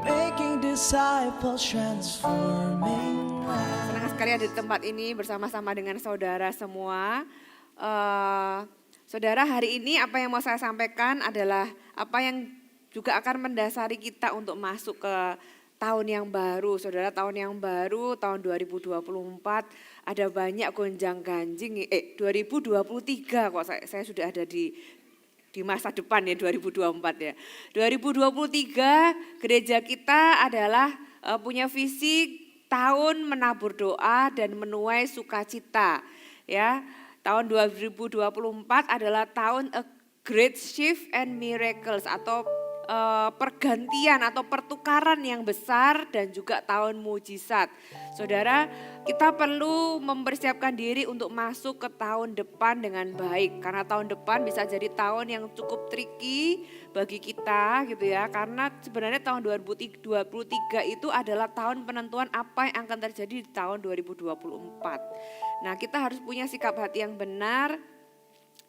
making disciples, transforming lives. Senang sekali ada di tempat ini bersama-sama dengan saudara semua. Saudara, hari ini apa yang mau saya sampaikan adalah apa yang juga akan mendasari kita untuk masuk ke tahun yang baru. Saudara, tahun yang baru, tahun 2024 ada banyak gonjang-ganjing. 2023 kok saya sudah ada di masa depan ya, 2024 ya. 2023 gereja kita adalah punya visi tahun menabur doa dan menuai sukacita ya. Tahun 2024 adalah tahun a great shift and miracles atau pergantian atau pertukaran yang besar dan juga tahun mujizat. Saudara, kita perlu mempersiapkan diri untuk masuk ke tahun depan dengan baik. Karena tahun depan bisa jadi tahun yang cukup tricky bagi kita gitu ya. Karena sebenarnya tahun 2023 itu adalah tahun penentuan apa yang akan terjadi di tahun 2024. Nah, kita harus punya sikap hati yang benar.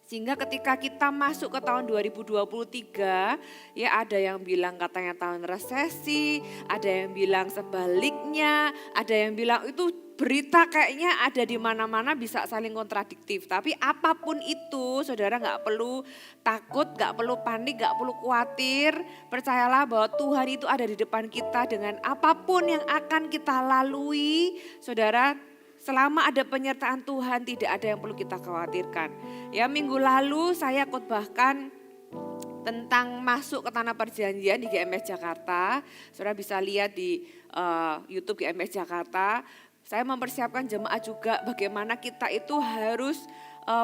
Sehingga ketika kita masuk ke tahun 2023, ya ada yang bilang katanya tahun resesi, ada yang bilang sebaliknya, ada yang bilang itu berita kayaknya ada di mana-mana bisa saling kontradiktif. Tapi apapun itu, saudara nggak perlu takut, nggak perlu panik, nggak perlu khawatir. Percayalah bahwa Tuhan itu ada di depan kita dengan apapun yang akan kita lalui, saudara. Selama ada penyertaan Tuhan tidak ada yang perlu kita khawatirkan. Ya, minggu lalu saya khotbahkan tentang masuk ke tanah perjanjian di GMS Jakarta. Saudara bisa lihat di YouTube GMS Jakarta. Saya mempersiapkan jemaat juga bagaimana kita itu harus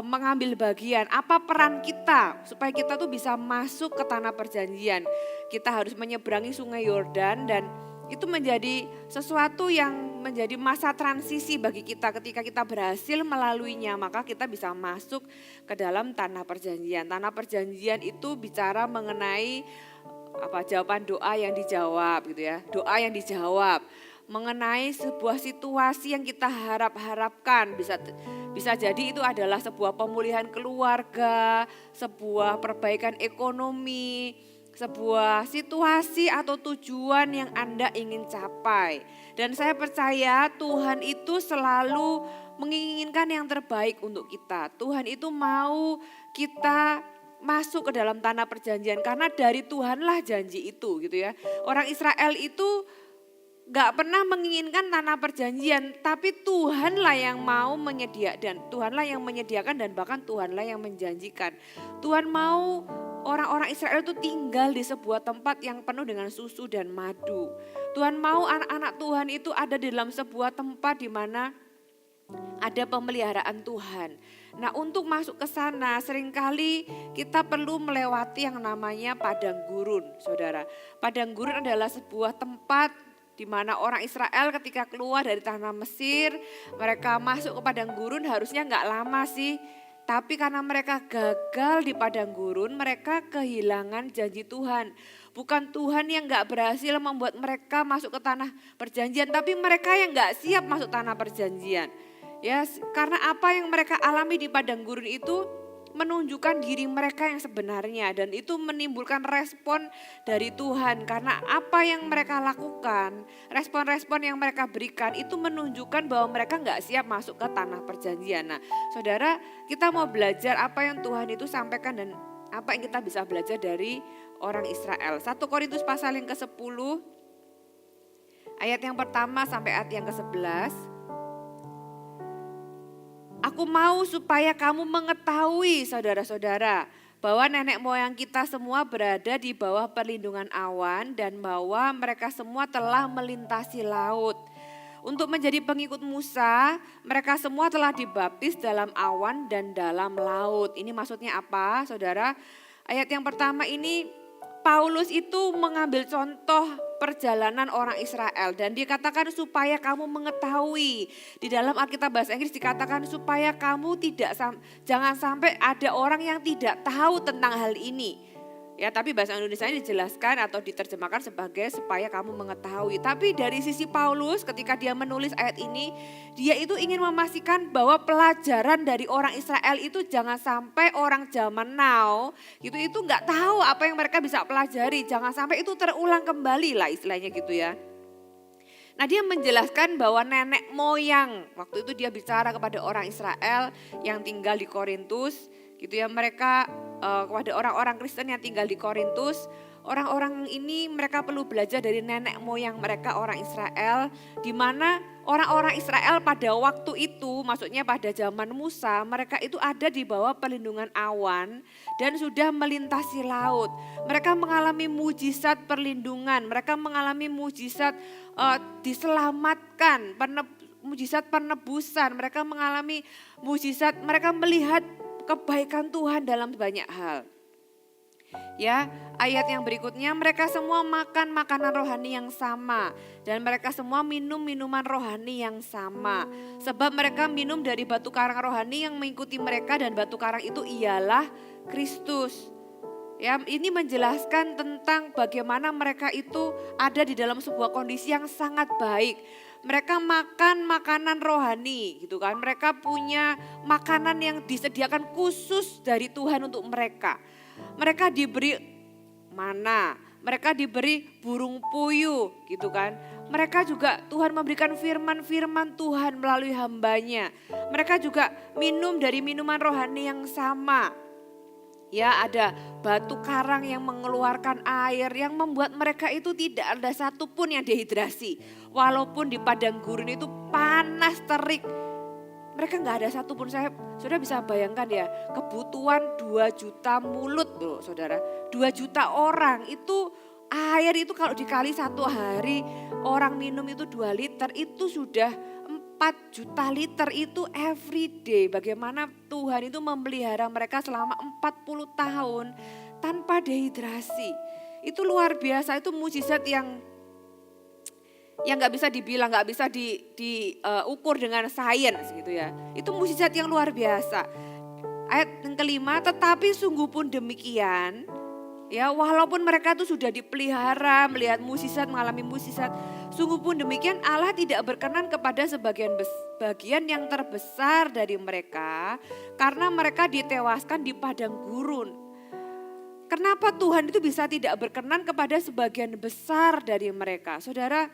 mengambil bagian. Apa peran kita supaya kita tuh bisa masuk ke tanah perjanjian. Kita harus menyeberangi sungai Yordan dan itu menjadi sesuatu yang menjadi masa transisi bagi kita. Ketika kita berhasil melaluinya, maka kita bisa masuk ke dalam tanah perjanjian. Tanah perjanjian itu bicara mengenai jawaban doa yang dijawab gitu ya. Doa yang dijawab mengenai sebuah situasi yang kita harapkan. Bisa jadi itu adalah sebuah pemulihan keluarga, sebuah perbaikan ekonomi, sebuah situasi atau tujuan yang Anda ingin capai. Dan saya percaya Tuhan itu selalu menginginkan yang terbaik untuk kita. Tuhan itu mau kita masuk ke dalam tanah perjanjian karena dari Tuhanlah janji itu gitu ya. Orang Israel itu gak pernah menginginkan tanah perjanjian, tapi Tuhanlah yang mau menyediakan, Tuhanlah yang menyediakan dan bahkan Tuhanlah yang menjanjikan. Tuhan mau orang-orang Israel itu tinggal di sebuah tempat yang penuh dengan susu dan madu. Tuhan mau anak-anak Tuhan itu ada di dalam sebuah tempat di mana ada pemeliharaan Tuhan. Nah, untuk masuk ke sana seringkali kita perlu melewati yang namanya padang gurun, saudara. Padang gurun adalah sebuah tempat di mana orang Israel ketika keluar dari tanah Mesir, mereka masuk ke padang gurun harusnya nggak lama sih. Tapi karena mereka gagal di padang gurun, mereka kehilangan janji Tuhan. Bukan Tuhan yang gak berhasil membuat mereka masuk ke tanah perjanjian, tapi mereka yang gak siap masuk tanah perjanjian. Ya, karena apa yang mereka alami di padang gurun itu menunjukkan diri mereka yang sebenarnya dan itu menimbulkan respon dari Tuhan karena apa yang mereka lakukan, respon-respon yang mereka berikan itu menunjukkan bahwa mereka nggak siap masuk ke tanah perjanjian. Nah, saudara, kita mau belajar apa yang Tuhan itu sampaikan dan apa yang kita bisa belajar dari orang Israel. 1 Korintus pasal yang ke-10 ayat yang pertama sampai ayat yang ke-11. Aku mau supaya kamu mengetahui saudara-saudara bahwa nenek moyang kita semua berada di bawah perlindungan awan dan bahwa mereka semua telah melintasi laut. Untuk menjadi pengikut Musa, mereka semua telah dibaptis dalam awan dan dalam laut. Ini maksudnya apa, saudara? Ayat yang pertama ini Paulus itu mengambil contoh perjalanan orang Israel dan dikatakan supaya kamu mengetahui. Di dalam Alkitab bahasa Inggris dikatakan supaya kamu jangan sampai ada orang yang tidak tahu tentang hal ini. Ya, tapi bahasa Indonesianya dijelaskan atau diterjemahkan sebagai supaya kamu mengetahui. Tapi dari sisi Paulus ketika dia menulis ayat ini, dia itu ingin memastikan bahwa pelajaran dari orang Israel itu jangan sampai orang zaman now itu nggak tahu apa yang mereka bisa pelajari. Jangan sampai itu terulang kembali lah istilahnya gitu ya. Nah, dia menjelaskan bahwa nenek moyang, waktu itu dia bicara kepada orang Israel yang tinggal di Korintus, gitu ya, mereka kepada orang-orang Kristen yang tinggal di Korintus, orang-orang ini mereka perlu belajar dari nenek moyang mereka orang Israel, di mana orang-orang Israel pada waktu itu, maksudnya pada zaman Musa, mereka itu ada di bawah perlindungan awan dan sudah melintasi laut. Mereka mengalami mujizat perlindungan, mereka mengalami mujizat diselamatkan, mujizat penebusan, mereka mengalami mujizat, mereka melihat kebaikan Tuhan dalam banyak hal. Ya, ayat yang berikutnya, mereka semua makan makanan rohani yang sama dan mereka semua minum minuman rohani yang sama. Sebab mereka minum dari batu karang rohani yang mengikuti mereka dan batu karang itu ialah Kristus. Ya, ini menjelaskan tentang bagaimana mereka itu ada di dalam sebuah kondisi yang sangat baik. Mereka makan makanan rohani gitu kan. Mereka punya makanan yang disediakan khusus dari Tuhan untuk mereka. Mereka diberi mana, mereka diberi burung puyuh gitu kan. Mereka juga Tuhan memberikan firman-firman Tuhan melalui hambanya. Mereka juga minum dari minuman rohani yang sama. Ya, ada batu karang yang mengeluarkan air yang membuat mereka itu tidak ada satupun yang dehidrasi. Walaupun di padang gurun itu panas terik, mereka nggak ada satupun. Saudara bisa bayangkan ya, kebutuhan 2 juta mulut loh saudara. 2 juta orang itu air itu kalau dikali 1 hari orang minum itu 2 liter itu sudah 4 juta liter itu every day. Bagaimana Tuhan itu memelihara mereka selama 40 tahun tanpa dehidrasi. Itu luar biasa, itu mujizat yang nggak bisa dibilang, nggak bisa diukur dengan sains gitu ya. Itu mujizat yang luar biasa. Ayat yang kelima, tetapi sungguh pun demikian, ya walaupun mereka itu sudah dipelihara, melihat mujizat, mengalami mujizat, sungguh pun demikian Allah tidak berkenan kepada bagian yang terbesar dari mereka karena mereka ditewaskan di padang gurun. Kenapa Tuhan itu bisa tidak berkenan kepada sebagian besar dari mereka? Saudara,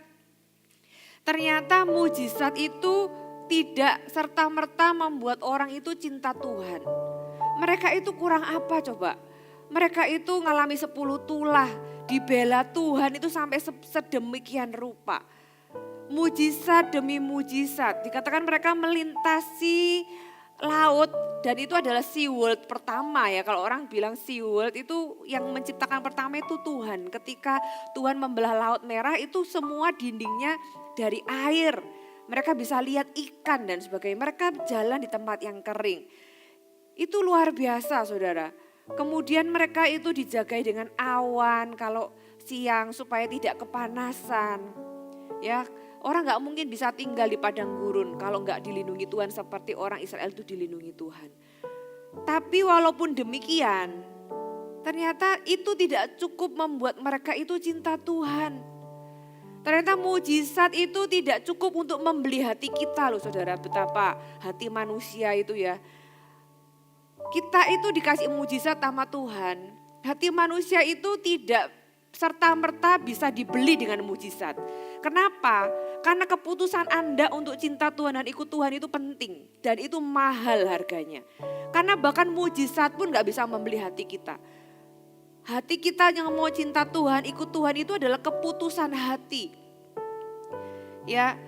ternyata mujizat itu tidak serta-merta membuat orang itu cinta Tuhan. Mereka itu kurang apa coba? Mereka itu ngalami 10 tulah, dibela Tuhan itu sampai sedemikian rupa. Mujizat demi mujizat, dikatakan mereka melintasi laut dan itu adalah Sea World pertama ya. Kalau orang bilang Sea World itu yang menciptakan pertama itu Tuhan. Ketika Tuhan membelah Laut Merah itu semua dindingnya dari air. Mereka bisa lihat ikan dan sebagainya. Mereka jalan di tempat yang kering. Itu luar biasa saudara. Kemudian mereka itu dijagai dengan awan kalau siang supaya tidak kepanasan. Ya, orang gak mungkin bisa tinggal di padang gurun kalau gak dilindungi Tuhan seperti orang Israel itu dilindungi Tuhan. Tapi walaupun demikian, ternyata itu tidak cukup membuat mereka itu cinta Tuhan. Ternyata mujizat itu tidak cukup untuk membeli hati kita loh saudara. Betapa hati manusia itu ya. Kita itu dikasih mujizat sama Tuhan. Hati manusia itu tidak serta-merta bisa dibeli dengan mujizat. Kenapa? Karena keputusan Anda untuk cinta Tuhan dan ikut Tuhan itu penting. Dan itu mahal harganya. Karena bahkan mujizat pun gak bisa membeli hati kita. Hati kita yang mau cinta Tuhan, ikut Tuhan itu adalah keputusan hati. Ya,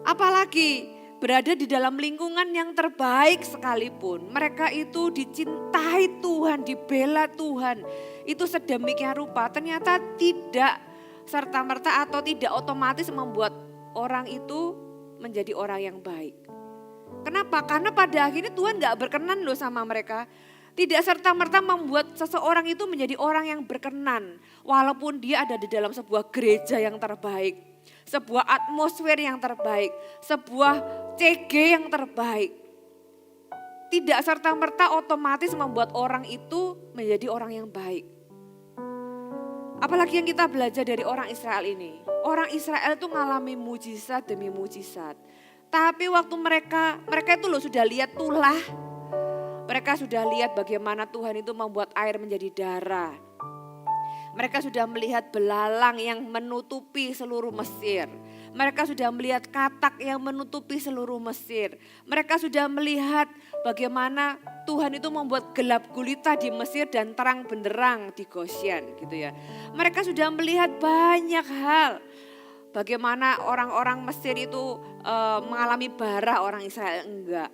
apalagi berada di dalam lingkungan yang terbaik sekalipun. Mereka itu dicintai Tuhan, dibela Tuhan. Itu sedemikian rupa ternyata tidak serta-merta atau tidak otomatis membuat orang itu menjadi orang yang baik. Kenapa? Karena pada akhirnya Tuhan gak berkenan loh sama mereka. Tidak serta-merta membuat seseorang itu menjadi orang yang berkenan. Walaupun dia ada di dalam sebuah gereja yang terbaik. Sebuah atmosfer yang terbaik. Sebuah CG yang terbaik. Tidak serta-merta otomatis membuat orang itu menjadi orang yang baik. Apalagi yang kita belajar dari orang Israel ini. Orang Israel itu ngalami mujizat demi mujizat. Tapi waktu mereka itu loh sudah lihat tulah. Mereka sudah lihat bagaimana Tuhan itu membuat air menjadi darah. Mereka sudah melihat belalang yang menutupi seluruh Mesir. Mereka sudah melihat katak yang menutupi seluruh Mesir. Mereka sudah melihat bagaimana Tuhan itu membuat gelap gulita di Mesir dan terang benderang di Goshen gitu ya. Mereka sudah melihat banyak hal. Bagaimana orang-orang Mesir itu mengalami bara, orang Israel enggak.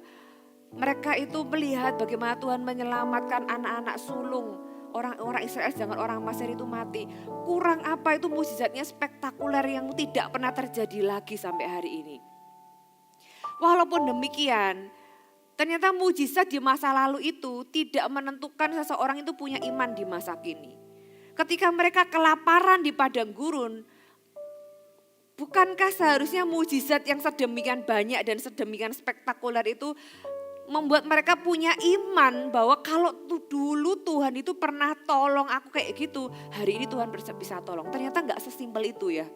Mereka itu melihat bagaimana Tuhan menyelamatkan anak-anak sulung. Orang-orang Israel sedangkan orang Mesir itu mati. Kurang apa itu mukjizatnya spektakuler yang tidak pernah terjadi lagi sampai hari ini. Walaupun demikian, ternyata mukjizat di masa lalu itu tidak menentukan seseorang itu punya iman di masa kini. Ketika mereka kelaparan di padang gurun, bukankah seharusnya mukjizat yang sedemikian banyak dan sedemikian spektakuler itu membuat mereka punya iman bahwa kalau dulu Tuhan itu pernah tolong aku kayak gitu, hari ini Tuhan bisa tolong. Ternyata gak sesimpel itu ya.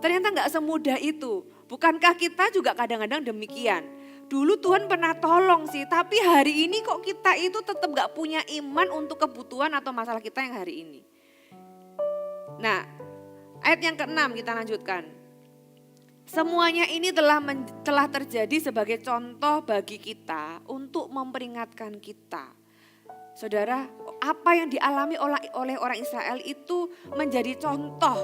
Ternyata gak semudah itu. Bukankah kita juga kadang-kadang demikian. Dulu Tuhan pernah tolong sih, tapi hari ini kok kita itu tetap gak punya iman untuk kebutuhan atau masalah kita yang hari ini. Nah, ayat yang ke-6 kita lanjutkan. Semuanya ini telah terjadi sebagai contoh bagi kita untuk memperingatkan kita. Saudara, apa yang dialami oleh orang Israel itu menjadi contoh.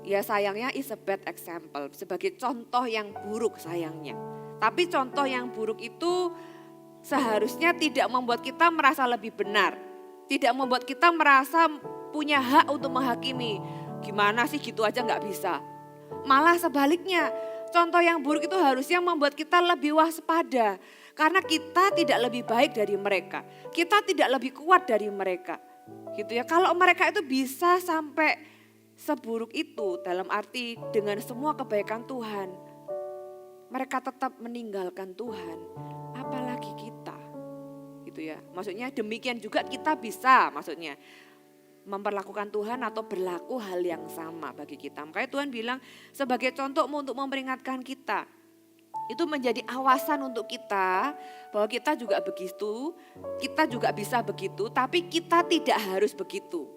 Ya sayangnya is a bad example, sebagai contoh yang buruk sayangnya. Tapi contoh yang buruk itu seharusnya tidak membuat kita merasa lebih benar. Tidak membuat kita merasa punya hak untuk menghakimi. Gimana sih gitu aja gak bisa. Malah sebaliknya, contoh yang buruk itu harusnya membuat kita lebih waspada. Karena kita tidak lebih baik dari mereka. Kita tidak lebih kuat dari mereka. Gitu ya. Kalau mereka itu bisa sampai seburuk itu dalam arti dengan semua kebaikan Tuhan. Mereka tetap meninggalkan Tuhan. Apalagi kita. Gitu ya. Maksudnya demikian juga kita bisa maksudnya. Memperlakukan Tuhan atau berlaku hal yang sama bagi kita. Makanya Tuhan bilang sebagai contoh untuk memperingatkan kita. Itu menjadi awasan untuk kita bahwa kita juga begitu, kita juga bisa begitu, tapi kita tidak harus begitu.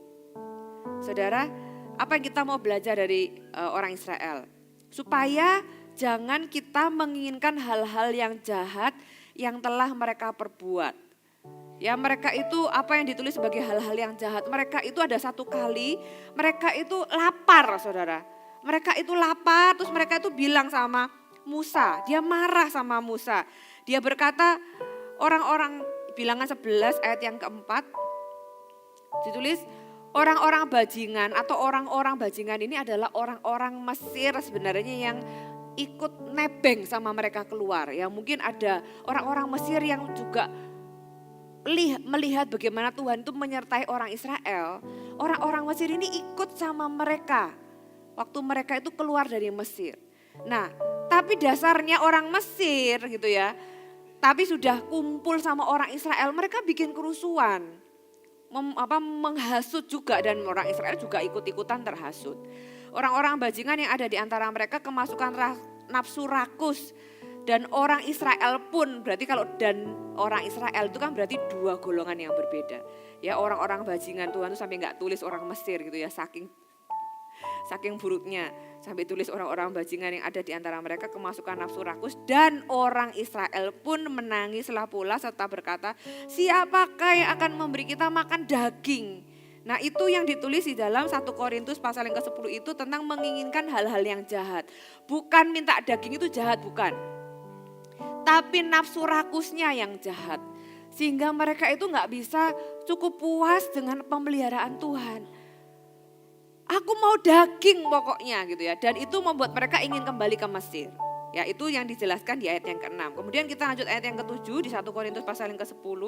Saudara, apa yang kita mau belajar dari orang Israel? Supaya jangan kita menginginkan hal-hal yang jahat yang telah mereka perbuat. Ya mereka itu apa yang ditulis sebagai hal-hal yang jahat. Mereka itu ada satu kali, mereka itu lapar saudara. Mereka itu lapar terus mereka itu bilang sama Musa. Dia marah sama Musa. Dia berkata orang-orang bilangan 11 ayat yang keempat. Ditulis orang-orang bajingan atau orang-orang bajingan ini adalah orang-orang Mesir sebenarnya yang ikut nebeng sama mereka keluar. Ya mungkin ada orang-orang Mesir yang juga melihat bagaimana Tuhan itu menyertai orang Israel, orang-orang Mesir ini ikut sama mereka waktu mereka itu keluar dari Mesir. Nah, tapi dasarnya orang Mesir gitu ya, tapi sudah kumpul sama orang Israel, mereka bikin kerusuhan, menghasut juga dan orang Israel juga ikut-ikutan terhasut. Orang-orang bajingan yang ada di antara mereka kemasukan nafsu rakus. Dan orang Israel pun berarti kalau dan orang Israel itu kan berarti dua golongan yang berbeda. Ya orang-orang bajingan Tuhan itu sampai gak tulis orang Mesir gitu ya saking buruknya. Sampai tulis orang-orang bajingan yang ada di antara mereka kemasukan nafsu rakus. Dan orang Israel pun menangislah pula serta berkata siapakah yang akan memberi kita makan daging. Nah itu yang ditulis di dalam 1 Korintus pasal yang ke-10 itu tentang menginginkan hal-hal yang jahat. Bukan minta daging itu jahat bukan. Tapi nafsu rakusnya yang jahat. Sehingga mereka itu gak bisa cukup puas dengan pemeliharaan Tuhan. Aku mau daging pokoknya gitu ya. Dan itu membuat mereka ingin kembali ke Mesir. Ya itu yang dijelaskan di ayat yang ke-6. Kemudian kita lanjut ayat yang ke-7 di 1 Korintus pasal yang ke-10.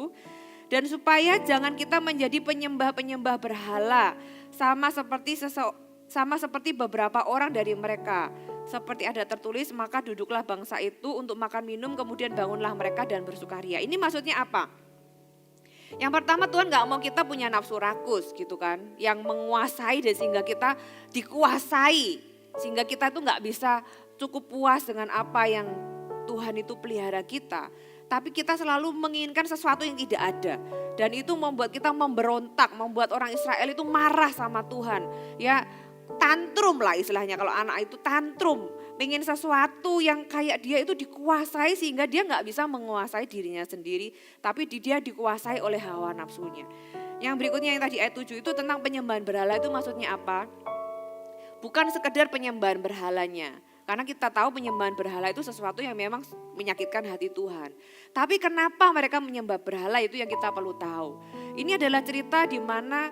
Dan supaya jangan kita menjadi penyembah-penyembah berhala. Sama seperti beberapa orang dari mereka. Seperti ada tertulis, maka duduklah bangsa itu untuk makan minum, kemudian bangunlah mereka dan bersukaria. Ini maksudnya apa? Yang pertama, Tuhan gak mau kita punya nafsu rakus gitu kan, yang menguasai dan sehingga kita dikuasai. Sehingga kita tuh gak bisa cukup puas dengan apa yang Tuhan itu pelihara kita. Tapi kita selalu menginginkan sesuatu yang tidak ada. Dan itu membuat kita memberontak, membuat orang Israel itu marah sama Tuhan. Ya, tantrum lah istilahnya, kalau anak itu tantrum. Pengen sesuatu yang kayak dia itu dikuasai sehingga dia gak bisa menguasai dirinya sendiri. Tapi dia dikuasai oleh hawa nafsunya. Yang berikutnya yang tadi ayat 7 itu tentang penyembahan berhala, itu maksudnya apa? Bukan sekedar penyembahan berhalanya. Karena kita tahu penyembahan berhala itu sesuatu yang memang menyakitkan hati Tuhan. Tapi kenapa mereka menyembah berhala, itu yang kita perlu tahu. Ini adalah cerita di mana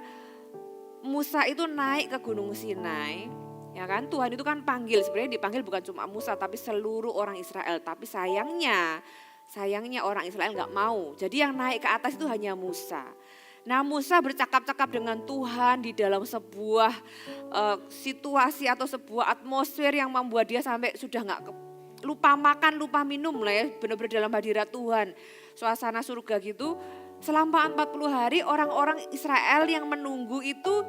Musa itu naik ke Gunung Sinai. Ya kan, Tuhan itu kan panggil, sebenarnya dipanggil bukan cuma Musa tapi seluruh orang Israel. Tapi sayangnya orang Israel gak mau. Jadi yang naik ke atas itu hanya Musa. Nah, Musa bercakap-cakap dengan Tuhan di dalam sebuah situasi atau sebuah atmosfer yang membuat dia sampai sudah gak lupa makan, lupa minum lah ya, benar-benar dalam hadirat Tuhan. Suasana surga gitu. Selama 40 hari orang-orang Israel yang menunggu itu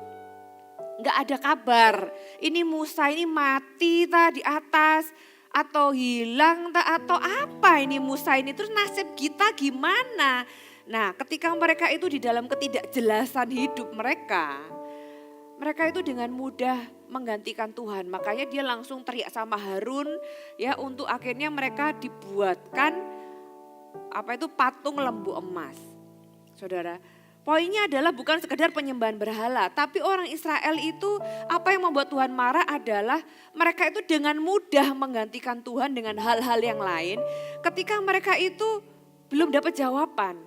gak ada kabar. Ini Musa ini mati di atas atau hilang atau apa ini Musa ini, terus nasib kita gimana? Nah, ketika mereka itu di dalam ketidakjelasan hidup mereka itu dengan mudah menggantikan Tuhan. Makanya dia langsung teriak sama Harun ya, untuk akhirnya mereka dibuatkan patung lembu emas. Saudara, poinnya adalah bukan sekedar penyembahan berhala, tapi orang Israel itu apa yang membuat Tuhan marah adalah mereka itu dengan mudah menggantikan Tuhan dengan hal-hal yang lain ketika mereka itu belum dapat jawaban.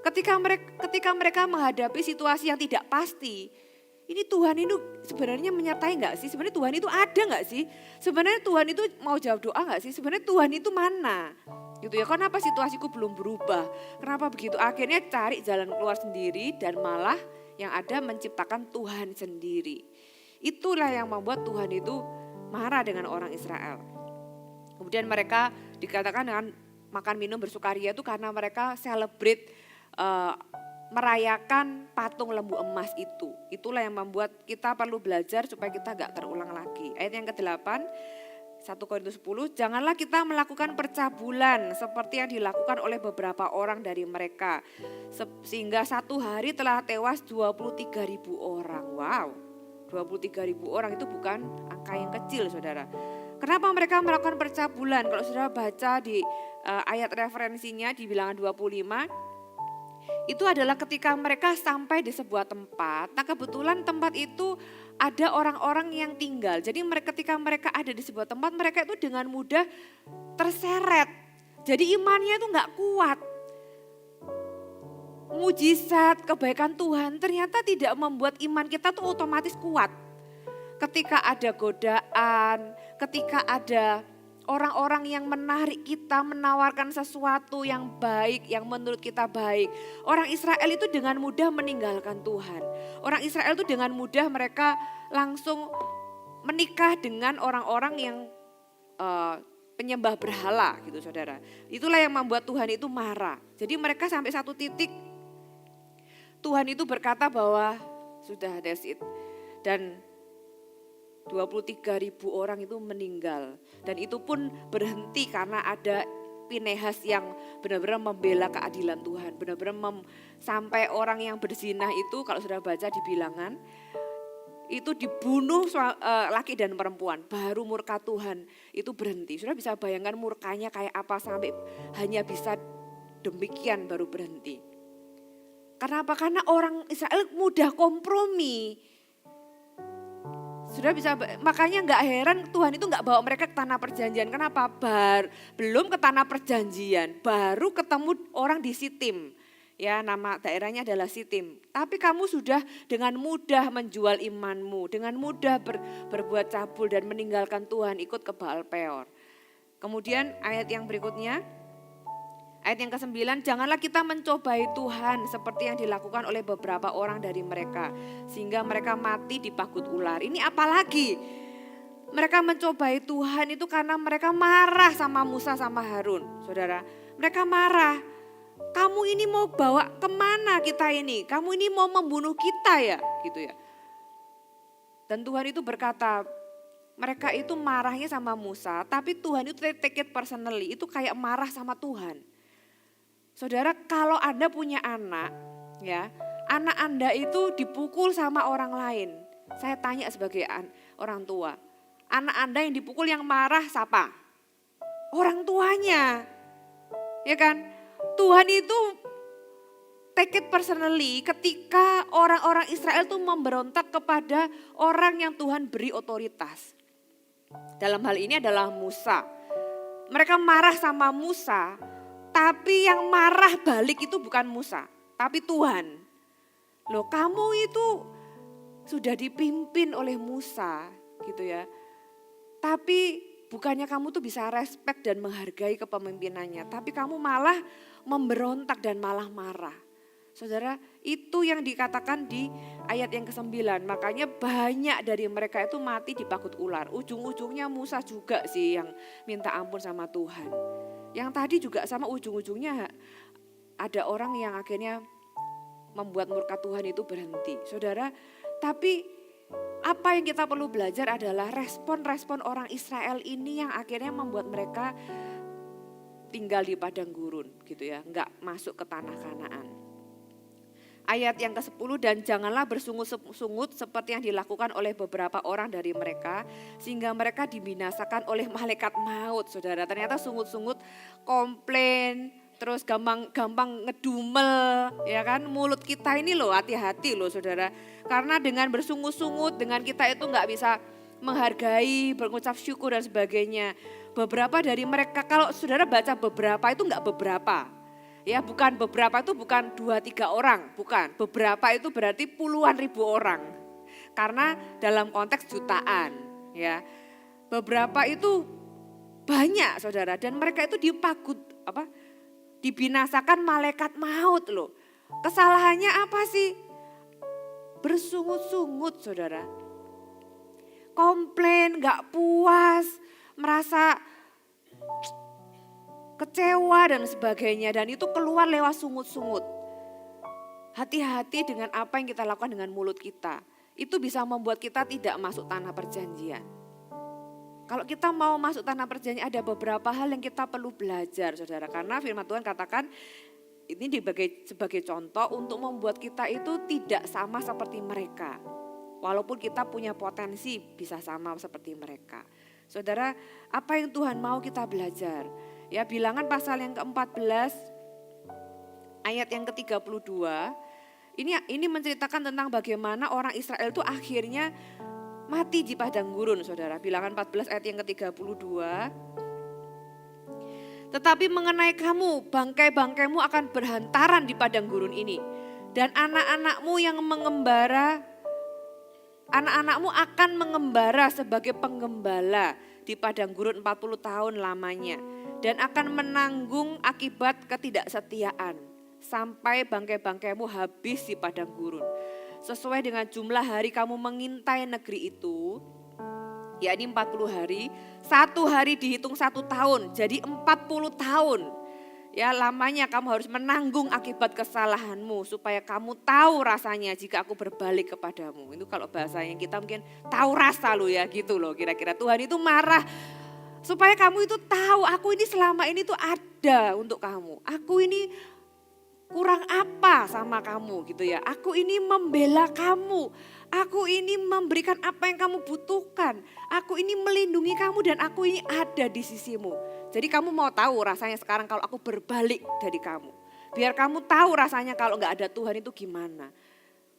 Ketika mereka menghadapi situasi yang tidak pasti, ini Tuhan itu sebenarnya menyertai gak sih? Sebenarnya Tuhan itu ada gak sih? Sebenarnya Tuhan itu mau jawab doa gak sih? Sebenarnya Tuhan itu mana? Gitu ya, kenapa situasiku belum berubah? Kenapa begitu? Akhirnya cari jalan keluar sendiri dan malah yang ada menciptakan Tuhan sendiri. Itulah yang membuat Tuhan itu marah dengan orang Israel. Kemudian mereka dikatakan dengan makan minum bersukaria itu karena mereka celebrate merayakan patung lembu emas itu. Itulah yang membuat kita perlu belajar supaya kita gak terulang lagi. Ayat yang ke-8, 1 Korintus 10, janganlah kita melakukan percabulan seperti yang dilakukan oleh beberapa orang dari mereka. Sehingga satu hari telah tewas 23.000 orang. Wow, 23.000 orang itu bukan angka yang kecil, saudara. Kenapa mereka melakukan percabulan? Kalau saudara baca di ayat referensinya di Bilangan 25, itu adalah ketika mereka sampai di sebuah tempat. Nah, kebetulan tempat itu ada orang-orang yang tinggal. Jadi ketika mereka ada di sebuah tempat, mereka itu dengan mudah terseret. Jadi imannya itu gak kuat. Mujizat, kebaikan Tuhan ternyata tidak membuat iman kita tuh otomatis kuat. Ketika ada godaan, ketika ada orang-orang yang menarik kita, menawarkan sesuatu yang baik, yang menurut kita baik. Orang Israel itu dengan mudah meninggalkan Tuhan. Orang Israel itu dengan mudah mereka langsung menikah dengan orang-orang yang penyembah berhala gitu, saudara. Itulah yang membuat Tuhan itu marah. Jadi mereka sampai satu titik Tuhan itu berkata bahwa sudah, that's it. Dan 23.000 orang itu meninggal. Dan itu pun berhenti karena ada Pinehas yang benar-benar membela keadilan Tuhan. Benar-benar sampai orang yang berzina itu, kalau sudah baca di Bilangan, itu dibunuh laki dan perempuan. Baru murka Tuhan itu berhenti. Sudah bisa bayangkan murkanya kayak apa sampai hanya bisa demikian baru berhenti. Kenapa? Karena orang Israel mudah kompromi. Sudah bisa, makanya gak heran Tuhan itu gak bawa mereka ke tanah perjanjian. Kenapa? Belum ke tanah perjanjian, baru ketemu orang di Sitim. Ya, nama daerahnya adalah Sitim. Tapi kamu sudah dengan mudah menjual imanmu, dengan mudah berbuat cabul dan meninggalkan Tuhan, ikut ke Baal Peor. Kemudian ayat yang berikutnya, ayat yang ke-9, janganlah kita mencobai Tuhan seperti yang dilakukan oleh beberapa orang dari mereka. Sehingga mereka mati dipagut ular. Ini apalagi? Mereka mencobai Tuhan itu karena mereka marah sama Musa sama Harun. Saudara, mereka marah. kamu ini mau bawa kemana kita ini? Kamu ini mau membunuh kita ya? Gitu ya. Dan Tuhan itu berkata, mereka itu marahnya sama Musa, tapi Tuhan itu take it personally, itu kayak marah sama Tuhan. Saudara, kalau Anda punya anak, ya, anak Anda itu dipukul sama orang lain. Saya tanya sebagai orang tua, anak Anda yang dipukul yang marah siapa? Orang tuanya. Ya kan? Tuhan itu take it personally ketika orang-orang Israel itu memberontak kepada orang yang Tuhan beri otoritas. Dalam hal ini adalah Musa. Mereka marah sama Musa, tapi yang marah balik itu bukan Musa, tapi Tuhan. Loh, kamu itu sudah dipimpin oleh Musa gitu ya. Tapi bukannya kamu tuh bisa respect dan menghargai kepemimpinannya, tapi kamu malah memberontak dan malah marah. Saudara, itu yang dikatakan di ayat yang ke-9. Makanya banyak dari mereka itu mati dipakut ular. Ujung-ujungnya Musa juga sih yang minta ampun sama Tuhan. Yang tadi juga sama ujung-ujungnya ada orang yang akhirnya membuat murka Tuhan itu berhenti. Saudara, tapi apa yang kita perlu belajar adalah respon-respon orang Israel ini yang akhirnya membuat mereka tinggal di padang gurun gitu ya, enggak masuk ke tanah Kanaan. Ayat yang ke-10, dan janganlah bersungut-sungut seperti yang dilakukan oleh beberapa orang dari mereka, sehingga mereka dibinasakan oleh malaikat maut. Saudara, ternyata sungut-sungut, komplain, terus gampang ngedumel, ya kan? Mulut kita ini loh, hati-hati loh saudara. Karena dengan bersungut-sungut, dengan kita itu gak bisa menghargai, mengucap syukur dan sebagainya. Beberapa dari mereka, kalau saudara baca beberapa itu gak beberapa. Ya, bukan beberapa itu bukan 2-3 orang, bukan. Beberapa itu berarti puluhan ribu orang. Karena dalam konteks jutaan, ya. Beberapa itu banyak saudara, dan mereka itu dibinasakan malaikat maut loh. Kesalahannya apa sih? Bersungut-sungut saudara. Komplain, gak puas, merasa kecewa dan sebagainya, dan itu keluar lewat sungut-sungut. Hati-hati dengan apa yang kita lakukan dengan mulut kita. Itu bisa membuat kita tidak masuk tanah perjanjian. Kalau kita mau masuk tanah perjanjian, ada beberapa hal yang kita perlu belajar saudara. Karena firman Tuhan katakan ini sebagai contoh untuk membuat kita itu tidak sama seperti mereka. Walaupun kita punya potensi bisa sama seperti mereka. Saudara, apa yang Tuhan mau kita belajar? Ya, Bilangan pasal yang ke-14 ayat yang ke-32. Ini menceritakan tentang bagaimana orang Israel itu akhirnya mati di padang gurun, saudara. Bilangan 14 ayat yang ke-32. Tetapi mengenai kamu, bangkai-bangkaimu akan berhantaran di padang gurun ini. Dan anak-anakmu yang mengembara, anak-anakmu akan mengembara sebagai penggembala di padang gurun 40 tahun lamanya. Dan akan menanggung akibat ketidaksetiaan sampai bangkai-bangkaimu habis di padang gurun. Sesuai dengan jumlah hari kamu mengintai negeri itu, yakni 40 hari, 1 hari dihitung 1 tahun, jadi 40 tahun. Ya, lamanya kamu harus menanggung akibat kesalahanmu supaya kamu tahu rasanya jika aku berbalik kepadamu. Itu kalau bahasanya kita mungkin tahu rasa lo ya gitu loh, kira-kira Tuhan itu marah. Supaya kamu itu tahu aku ini selama ini tuh ada untuk kamu. Aku ini kurang apa sama kamu gitu ya. Aku ini membela kamu. Aku ini memberikan apa yang kamu butuhkan. Aku ini melindungi kamu dan aku ini ada di sisimu. Jadi kamu mau tahu rasanya sekarang kalau aku berbalik dari kamu. Biar kamu tahu rasanya kalau gak ada Tuhan itu gimana.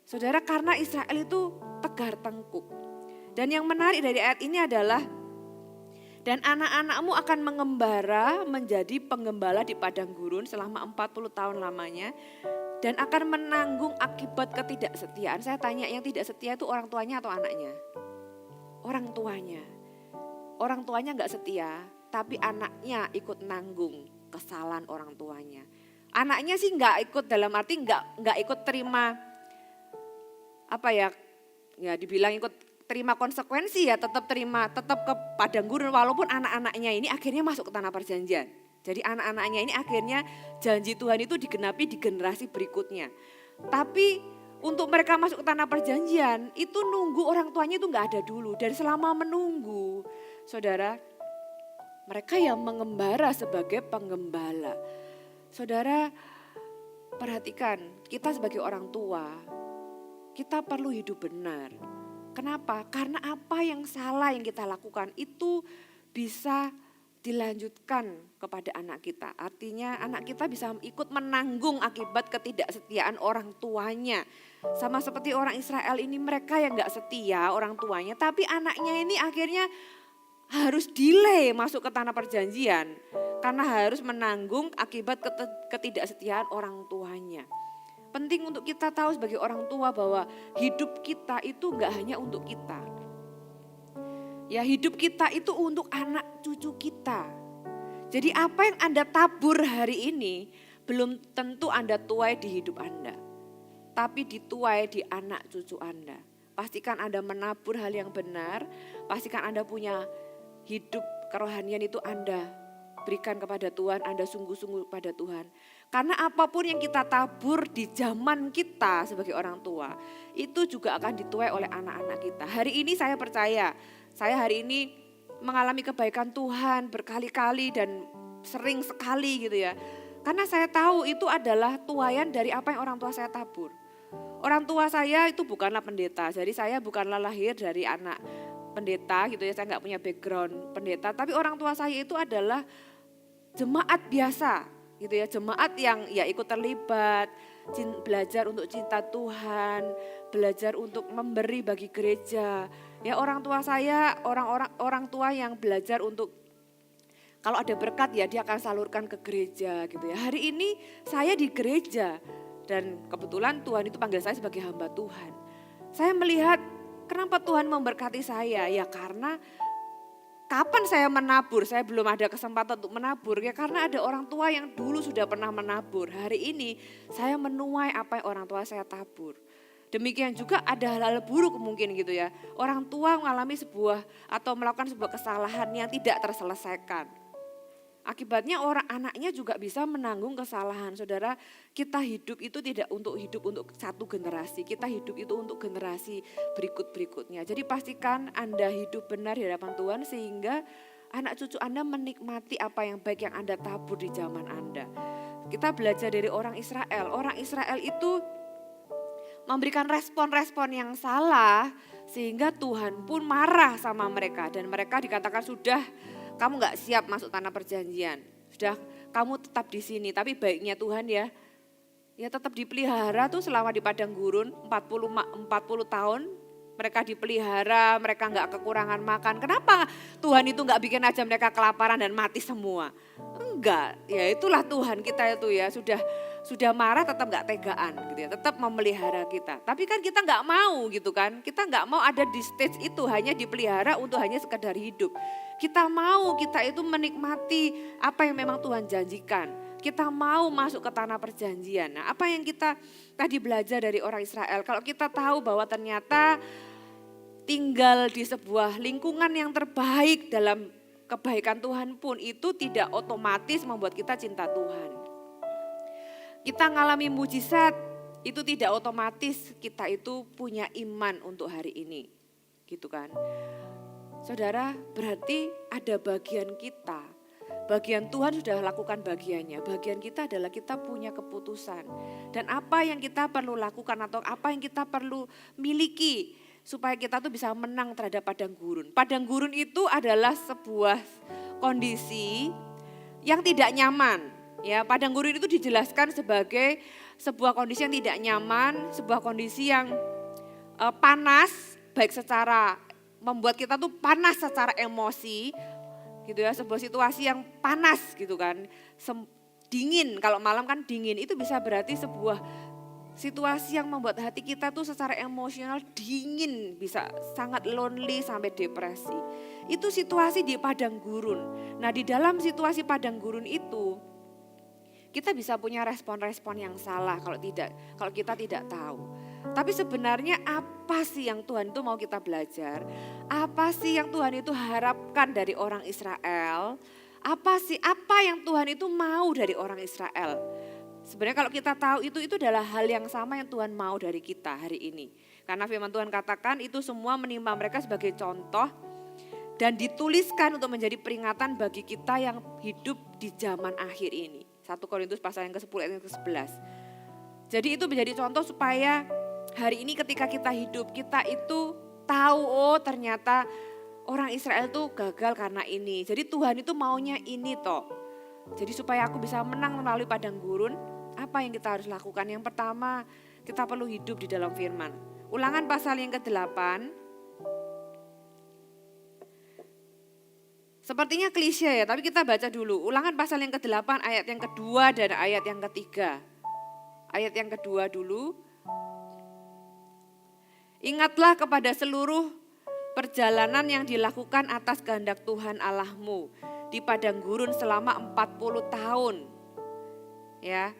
Saudara, karena Israel itu tegar tengkuk. Dan yang menarik dari ayat ini adalah dan anak-anakmu akan mengembara menjadi penggembala di padang gurun selama 40 tahun lamanya. Dan akan menanggung akibat ketidaksetiaan. Saya tanya, yang tidak setia itu orang tuanya atau anaknya? Orang tuanya. Orang tuanya gak setia, tapi anaknya ikut nanggung kesalahan orang tuanya. Anaknya sih gak ikut, dalam arti gak ikut terima, ya dibilang ikut terima konsekuensi ya, tetap ke padang gurun walaupun anak-anaknya ini akhirnya masuk ke tanah perjanjian. Jadi anak-anaknya ini akhirnya janji Tuhan itu digenapi di generasi berikutnya. Tapi untuk mereka masuk ke tanah perjanjian itu nunggu orang tuanya itu nggak ada dulu. Dan selama menunggu, saudara, mereka yang mengembara sebagai penggembala. Saudara, perhatikan, kita sebagai orang tua, kita perlu hidup benar. Kenapa? Karena apa yang salah yang kita lakukan itu bisa dilanjutkan kepada anak kita. Artinya anak kita bisa ikut menanggung akibat ketidaksetiaan orang tuanya. Sama seperti orang Israel ini, mereka yang gak setia orang tuanya, tapi anaknya ini akhirnya harus delay masuk ke tanah perjanjian. Karena harus menanggung akibat ketidaksetiaan orang tuanya. Penting untuk kita tahu sebagai orang tua bahwa hidup kita itu gak hanya untuk kita. Ya, hidup kita itu untuk anak cucu kita. Jadi apa yang Anda tabur hari ini belum tentu Anda tuai di hidup Anda. Tapi dituai di anak cucu Anda. Pastikan Anda menabur hal yang benar. Pastikan Anda punya hidup kerohanian itu Anda berikan kepada Tuhan. Anda sungguh-sungguh pada Tuhan. Karena apapun yang kita tabur di zaman kita sebagai orang tua, itu juga akan dituai oleh anak-anak kita. Hari ini saya percaya, saya hari ini mengalami kebaikan Tuhan berkali-kali dan sering sekali gitu ya. Karena saya tahu itu adalah tuaian dari apa yang orang tua saya tabur. Orang tua saya itu bukanlah pendeta, jadi saya bukanlah lahir dari anak pendeta gitu ya, saya nggak punya background pendeta. Tapi orang tua saya itu adalah jemaat biasa gitu ya, jemaat yang ya ikut terlibat, belajar untuk cinta Tuhan, belajar untuk memberi bagi gereja. Ya, orang tua saya orang tua yang belajar untuk kalau ada berkat ya dia akan salurkan ke gereja gitu ya. Hari ini saya di gereja dan kebetulan Tuhan itu panggil saya sebagai hamba Tuhan. Saya melihat kenapa Tuhan memberkati saya, ya karena kapan saya menabur, saya belum ada kesempatan untuk menabur ya karena ada orang tua yang dulu sudah pernah menabur. Hari ini saya menuai apa yang orang tua saya tabur. Demikian juga ada hal-hal buruk mungkin gitu ya. Orang tua mengalami sebuah atau melakukan sebuah kesalahan yang tidak terselesaikan. Akibatnya orang anaknya juga bisa menanggung kesalahan. Saudara, kita hidup itu tidak untuk hidup untuk satu generasi. Kita hidup itu untuk generasi berikut-berikutnya. Jadi pastikan Anda hidup benar di hadapan Tuhan sehingga anak cucu Anda menikmati apa yang baik yang Anda tabur di zaman Anda. Kita belajar dari orang Israel. Orang Israel itu memberikan respon-respon yang salah sehingga Tuhan pun marah sama mereka. Dan mereka dikatakan sudah kamu gak siap masuk tanah perjanjian. Sudah kamu tetap di sini. Tapi baiknya Tuhan ya tetap dipelihara tuh selama di padang gurun 40 tahun. Mereka dipelihara, mereka gak kekurangan makan. Kenapa Tuhan itu gak bikin aja mereka kelaparan dan mati semua? Enggak, ya itulah Tuhan kita itu ya. Sudah marah tetap gak tegaan gitu ya, tetap memelihara kita. Tapi kan kita gak mau gitu kan, kita gak mau ada di stage itu hanya dipelihara untuk hanya sekedar hidup. Kita mau kita itu menikmati apa yang memang Tuhan janjikan. Kita mau masuk ke tanah perjanjian. Nah, apa yang kita tadi belajar dari orang Israel, kalau kita tahu bahwa ternyata tinggal di sebuah lingkungan yang terbaik dalam kebaikan Tuhan pun itu tidak otomatis membuat kita cinta Tuhan. Kita ngalami mujizat, itu tidak otomatis kita itu punya iman untuk hari ini. Gitu kan. Saudara, berarti ada bagian kita. Bagian Tuhan sudah lakukan bagiannya. Bagian kita adalah kita punya keputusan. Dan apa yang kita perlu lakukan atau apa yang kita perlu miliki supaya kita tuh bisa menang terhadap padang gurun. Padang gurun itu adalah sebuah kondisi yang tidak nyaman. Ya, padang gurun itu dijelaskan sebagai sebuah kondisi yang tidak nyaman, sebuah kondisi yang panas, baik secara membuat kita tuh panas secara emosi, gitu ya, sebuah situasi yang panas gitu kan, dingin, kalau malam kan dingin, itu bisa berarti sebuah situasi yang membuat hati kita tuh secara emosional dingin, bisa sangat lonely sampai depresi. Itu situasi di padang gurun. Nah, di dalam situasi padang gurun itu kita bisa punya respon-respon yang salah kalau kita tidak tahu. Tapi sebenarnya apa sih yang Tuhan itu mau kita belajar? Apa sih yang Tuhan itu harapkan dari orang Israel? Apa yang Tuhan itu mau dari orang Israel? Sebenarnya kalau kita tahu itu adalah hal yang sama yang Tuhan mau dari kita hari ini. Karena firman Tuhan katakan itu semua menimpa mereka sebagai contoh dan dituliskan untuk menjadi peringatan bagi kita yang hidup di zaman akhir ini. 1 Korintus pasal yang ke-10 ayat yang ke-11. Jadi itu menjadi contoh supaya hari ini ketika kita hidup, kita itu tahu ternyata orang Israel itu gagal karena ini. Jadi Tuhan itu maunya ini toh. Jadi supaya aku bisa menang melalui padang gurun, apa yang kita harus lakukan? Yang pertama, kita perlu hidup di dalam firman. Ulangan pasal yang ke-8. Sepertinya klise ya, tapi kita baca dulu. Ulangan pasal yang ke-8 ayat yang kedua dan ayat yang ketiga. Ayat yang kedua dulu. Ingatlah kepada seluruh perjalanan yang dilakukan atas kehendak Tuhan Allahmu di padang gurun selama 40 tahun. Ya.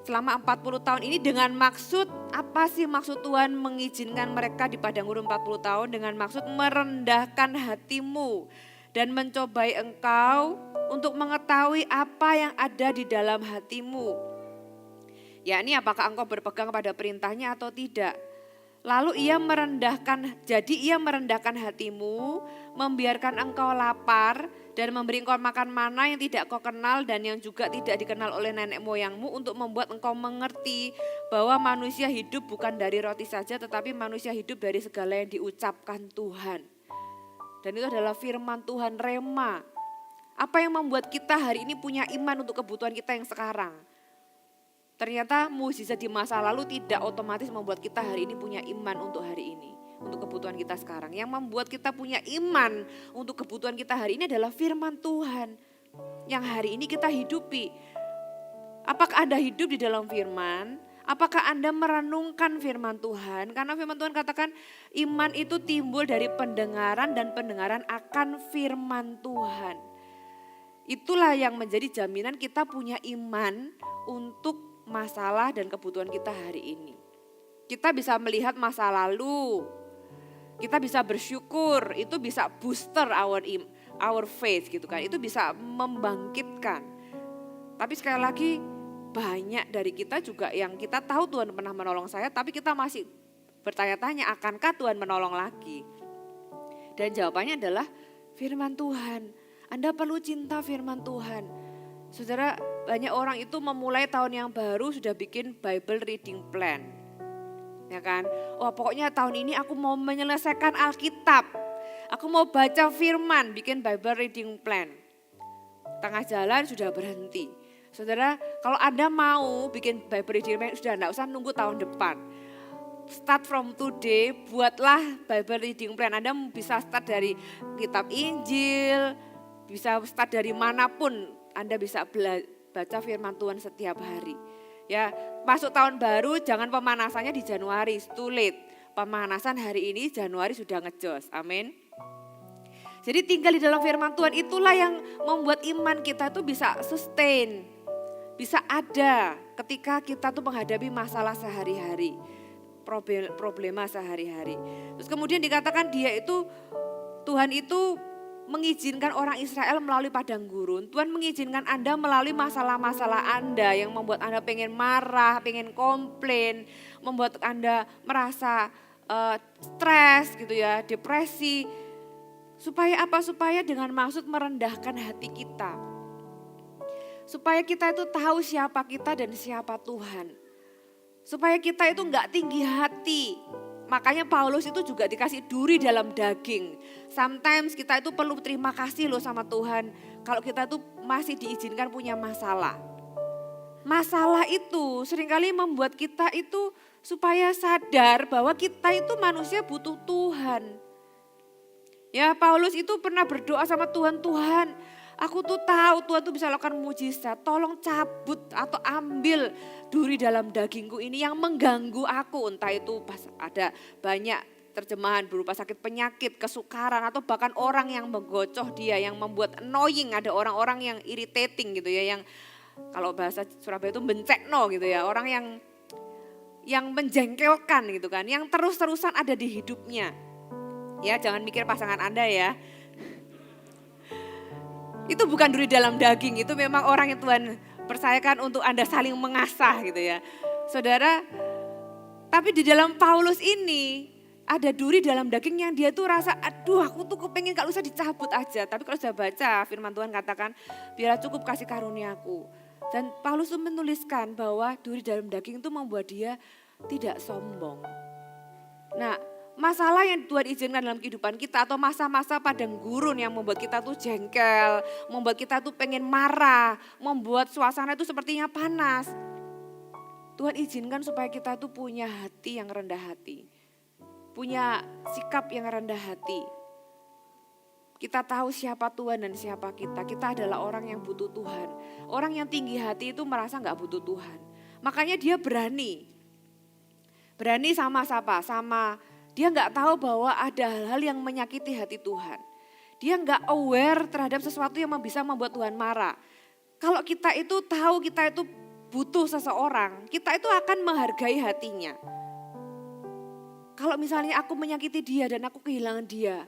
Selama 40 tahun ini dengan maksud, apa sih maksud Tuhan mengizinkan mereka di padang gurun 40 tahun? Dengan maksud merendahkan hatimu dan mencobai engkau untuk mengetahui apa yang ada di dalam hatimu. Yakni apakah engkau berpegang pada perintahnya atau tidak. Lalu ia merendahkan hatimu, membiarkan engkau lapar dan memberi engkau makan mana yang tidak kau kenal dan yang juga tidak dikenal oleh nenek moyangmu untuk membuat engkau mengerti bahwa manusia hidup bukan dari roti saja tetapi manusia hidup dari segala yang diucapkan Tuhan. Dan itu adalah firman Tuhan rema. Apa yang membuat kita hari ini punya iman untuk kebutuhan kita yang sekarang? Ternyata mukjizat di masa lalu tidak otomatis membuat kita hari ini punya iman untuk hari ini. Untuk kebutuhan kita sekarang. Yang membuat kita punya iman untuk kebutuhan kita hari ini adalah firman Tuhan. Yang hari ini kita hidupi. Apakah Anda hidup di dalam firman? Apakah Anda merenungkan firman Tuhan? Karena firman Tuhan katakan iman itu timbul dari pendengaran dan pendengaran akan firman Tuhan. Itulah yang menjadi jaminan kita punya iman untuk masalah dan kebutuhan kita hari ini. Kita bisa melihat masa lalu, kita bisa bersyukur, itu bisa booster our faith gitu kan, itu bisa membangkitkan. Tapi sekali lagi banyak dari kita juga yang kita tahu Tuhan pernah menolong saya, tapi kita masih bertanya-tanya akankah Tuhan menolong lagi? Dan jawabannya adalah firman Tuhan. Anda perlu cinta firman Tuhan. Saudara, banyak orang itu memulai tahun yang baru sudah bikin Bible reading plan. Ya kan? Oh, pokoknya tahun ini aku mau menyelesaikan Alkitab. Aku mau baca firman, bikin Bible reading plan. Tengah jalan sudah berhenti. Saudara, kalau Anda mau bikin Bible reading plan, sudah enggak usah nunggu tahun depan. Start from today, buatlah Bible reading plan. Anda bisa start dari kitab Injil, bisa start dari manapun. Anda bisa baca firman Tuhan setiap hari. Ya, masuk tahun baru jangan pemanasannya di Januari, it's too late. Pemanasan hari ini Januari sudah ngejos. Amin. Jadi tinggal di dalam firman Tuhan itulah yang membuat iman kita tuh bisa sustain. Bisa ada ketika kita tuh menghadapi masalah sehari-hari. Problema sehari-hari. Terus kemudian dikatakan Tuhan itu mengizinkan orang Israel melalui padang gurun. Tuhan mengizinkan Anda melalui masalah-masalah Anda yang membuat Anda pengen marah, pengen komplain, membuat Anda merasa stres gitu ya, depresi. Supaya apa? Supaya dengan maksud merendahkan hati kita. Supaya kita itu tahu siapa kita dan siapa Tuhan. Supaya kita itu enggak tinggi hati. Makanya Paulus itu juga dikasih duri dalam daging. Sometimes kita itu perlu terima kasih loh sama Tuhan. Kalau kita tuh masih diizinkan punya masalah. Masalah itu seringkali membuat kita itu supaya sadar bahwa kita itu manusia butuh Tuhan. Ya, Paulus itu pernah berdoa sama Tuhan, Tuhan, aku tuh tahu Tuhan tuh bisa lakukan mujizat. Tolong cabut atau ambil duri dalam dagingku ini yang mengganggu aku. Entah itu pas ada banyak terjemahan berupa sakit penyakit, kesukaran atau bahkan orang yang menggocoh dia, yang membuat annoying. Ada orang-orang yang irritating gitu ya, yang kalau bahasa Surabaya itu bencekno gitu ya. Orang yang menjengkelkan gitu kan, yang terus-terusan ada di hidupnya. Ya, jangan mikir pasangan Anda ya. Itu bukan duri dalam daging, itu memang orang yang Tuhan percayakan untuk Anda saling mengasah gitu ya. Saudara, tapi di dalam Paulus ini ada duri dalam daging yang dia tuh rasa, aduh aku tuh kepengen kalau bisa dicabut aja. Tapi kalau sudah baca firman Tuhan katakan, biarlah cukup kasih karuniaku. Dan Paulus tuh menuliskan bahwa duri dalam daging itu membuat dia tidak sombong. Nah, masalah yang Tuhan izinkan dalam kehidupan kita atau masa-masa padang gurun yang membuat kita tuh jengkel, membuat kita tuh pengen marah, membuat suasana itu sepertinya panas. Tuhan izinkan supaya kita tuh punya hati yang rendah hati. Punya sikap yang rendah hati. Kita tahu siapa Tuhan dan siapa kita. Kita adalah orang yang butuh Tuhan. Orang yang tinggi hati itu merasa gak butuh Tuhan. Makanya dia berani. Berani sama siapa? Sama dia gak tahu bahwa ada hal-hal yang menyakiti hati Tuhan. Dia gak aware terhadap sesuatu yang bisa membuat Tuhan marah. Kalau kita itu tahu kita itu butuh seseorang, kita itu akan menghargai hatinya. Kalau misalnya aku menyakiti dia dan aku kehilangan dia,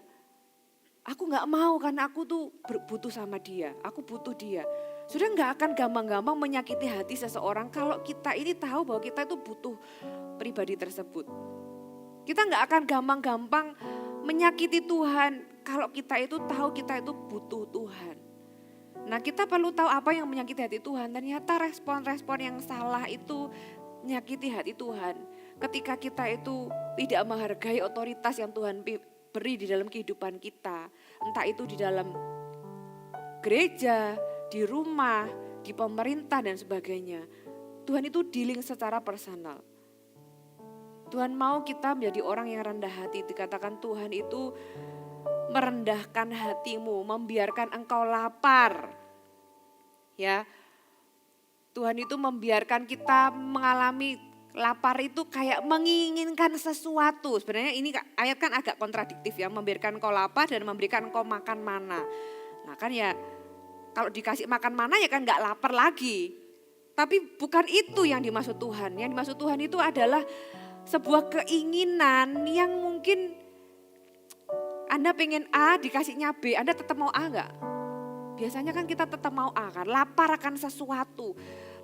aku gak mau karena aku tuh butuh sama dia, aku butuh dia. Sudah gak akan gampang-gampang menyakiti hati seseorang kalau kita ini tahu bahwa kita itu butuh pribadi tersebut. Kita gak akan gampang-gampang menyakiti Tuhan kalau kita itu tahu kita itu butuh Tuhan. Nah kita perlu tahu apa yang menyakiti hati Tuhan. Ternyata respon-respon yang salah itu menyakiti hati Tuhan. Ketika kita itu tidak menghargai otoritas yang Tuhan beri di dalam kehidupan kita. Entah itu di dalam gereja, di rumah, di pemerintah dan sebagainya. Tuhan itu dealing secara personal. Tuhan mau kita menjadi orang yang rendah hati. Dikatakan Tuhan itu merendahkan hatimu, membiarkan engkau lapar. Ya, Tuhan itu membiarkan kita mengalami lapar itu kayak menginginkan sesuatu. Sebenarnya ini ayat kan agak kontradiktif ya, membiarkan engkau lapar dan memberikan engkau makan mana. Nah kan ya, kalau dikasih makan mana ya kan gak lapar lagi. Tapi bukan itu yang dimaksud Tuhan. Yang dimaksud Tuhan itu adalah sebuah keinginan yang mungkin Anda pengen A dikasihnya B, Anda tetap mau A enggak? Biasanya kan kita tetap mau A kan, lapar akan sesuatu.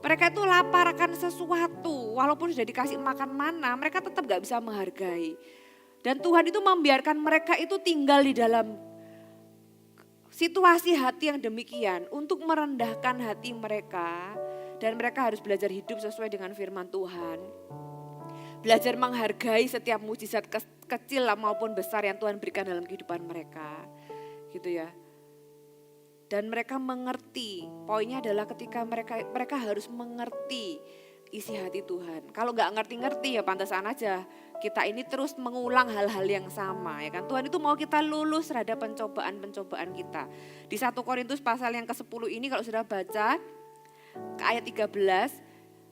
Mereka itu lapar akan sesuatu, walaupun sudah dikasih makan mana, mereka tetap gak bisa menghargai. Dan Tuhan itu membiarkan mereka itu tinggal di dalam situasi hati yang demikian untuk merendahkan hati mereka. Dan mereka harus belajar hidup sesuai dengan firman Tuhan. Belajar menghargai setiap mujizat kecil maupun besar yang Tuhan berikan dalam kehidupan mereka. Gitu ya. Dan mereka mengerti, poinnya adalah ketika mereka harus mengerti isi hati Tuhan. Kalau gak ngerti-ngerti ya pantasan aja kita ini terus mengulang hal-hal yang sama ya kan. Tuhan itu mau kita lulus terhadap pencobaan-pencobaan kita. Di 1 Korintus pasal yang ke-10 ini kalau sudah baca ke ayat 13,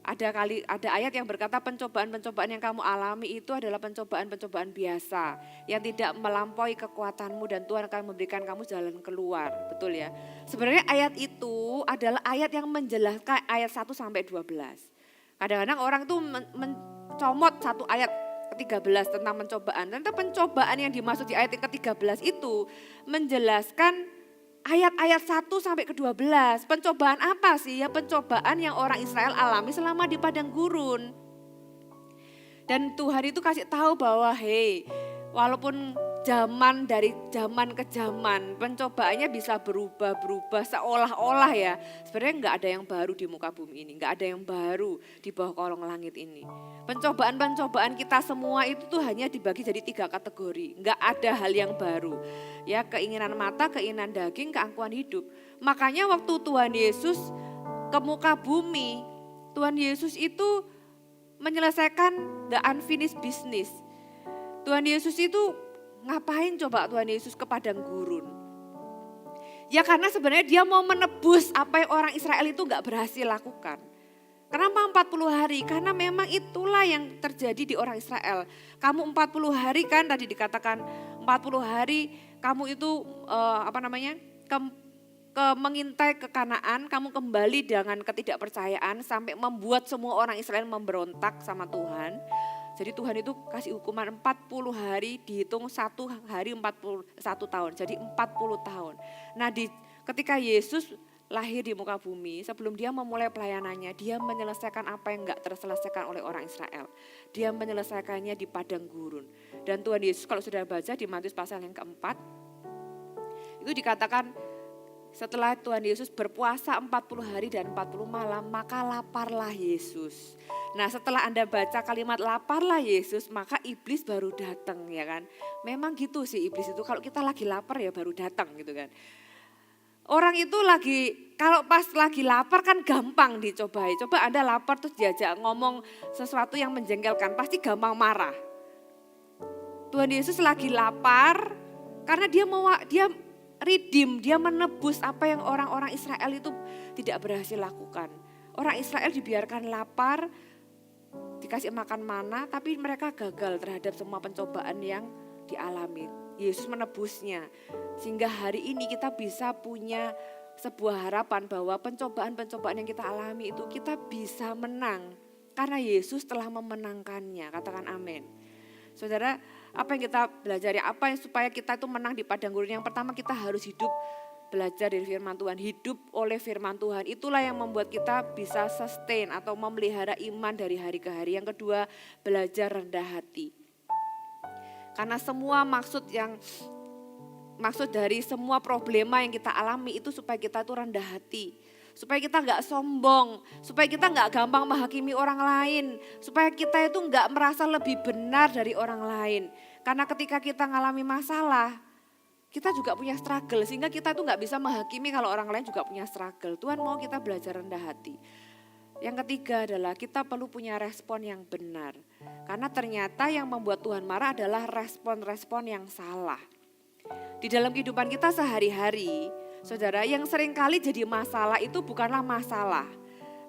ada ayat yang berkata pencobaan-pencobaan yang kamu alami itu adalah pencobaan-pencobaan biasa yang tidak melampaui kekuatanmu dan Tuhan akan memberikan kamu jalan keluar. Betul ya? Sebenarnya ayat itu adalah ayat yang menjelaskan ayat 1 sampai 12. Kadang-kadang orang itu mencomot satu ayat ke-13 tentang pencobaan. Ternyata pencobaan yang dimaksud di ayat ke-13 itu menjelaskan ayat-ayat 1 sampai ke-12, pencobaan apa sih? Ya pencobaan yang orang Israel alami selama di padang gurun. Dan Tuhan itu kasih tahu bahwa walaupun dari zaman ke zaman, pencobaannya bisa berubah-berubah seolah-olah ya. Sebenarnya enggak ada yang baru di muka bumi ini, enggak ada yang baru di bawah kolong langit ini. Pencobaan-pencobaan kita semua itu tuh hanya dibagi jadi 3 kategori, enggak ada hal yang baru. Ya keinginan mata, keinginan daging, keangkuhan hidup. Makanya waktu Tuhan Yesus ke muka bumi, Tuhan Yesus itu menyelesaikan the unfinished business. Tuhan Yesus itu ngapain coba Tuhan Yesus ke padang gurun? Ya karena sebenarnya dia mau menebus apa yang orang Israel itu gak berhasil lakukan. Kenapa 40 hari? Karena memang itulah yang terjadi di orang Israel. Kamu 40 hari kan tadi dikatakan 40 hari kamu itu mengintai ke Kanaan, kamu kembali dengan ketidakpercayaan sampai membuat semua orang Israel memberontak sama Tuhan. Jadi Tuhan itu kasih hukuman 40 hari dihitung 1 hari 41 tahun, jadi 40 tahun. Nah di Ketika Yesus lahir di muka bumi, sebelum dia memulai pelayanannya, dia menyelesaikan apa yang enggak terselesaikan oleh orang Israel. Dia menyelesaikannya di padang gurun. Dan Tuhan Yesus kalau sudah baca di Matius pasal yang keempat, itu dikatakan setelah Tuhan Yesus berpuasa 40 hari dan 40 malam, maka laparlah Yesus. Nah setelah Anda baca kalimat laparlah Yesus, maka iblis baru datang ya kan. Memang gitu sih iblis itu, kalau kita lagi lapar ya baru datang gitu kan. Orang itu kalau pas lagi lapar kan gampang dicobai. Coba Anda lapar terus diajak ngomong sesuatu yang menjengkelkan, pasti gampang marah. Tuhan Yesus lagi lapar karena dia redeem, dia menebus apa yang orang-orang Israel itu tidak berhasil lakukan. Orang Israel dibiarkan lapar, dikasih makan mana, tapi mereka gagal terhadap semua pencobaan yang dialami. Yesus menebusnya, sehingga hari ini kita bisa punya sebuah harapan bahwa pencobaan-pencobaan yang kita alami itu kita bisa menang. Karena Yesus telah memenangkannya, katakan amin. Saudara, apa yang kita belajar, apa yang supaya kita itu menang di padang gurun? Yang pertama kita harus belajar dari firman Tuhan, hidup oleh firman Tuhan. Itulah yang membuat kita bisa sustain atau memelihara iman dari hari ke hari. Yang kedua, belajar rendah hati. Karena semua maksud dari semua problema yang kita alami itu supaya kita itu rendah hati. Supaya kita gak sombong, supaya kita gak gampang menghakimi orang lain. Supaya kita itu gak merasa lebih benar dari orang lain. Karena ketika kita ngalami masalah, kita juga punya struggle. Sehingga kita itu gak bisa menghakimi kalau orang lain juga punya struggle. Tuhan mau kita belajar rendah hati. Yang ketiga adalah kita perlu punya respon yang benar. Karena ternyata yang membuat Tuhan marah adalah respon-respon yang salah. Di dalam kehidupan kita sehari-hari, saudara, yang seringkali jadi masalah itu bukanlah masalah.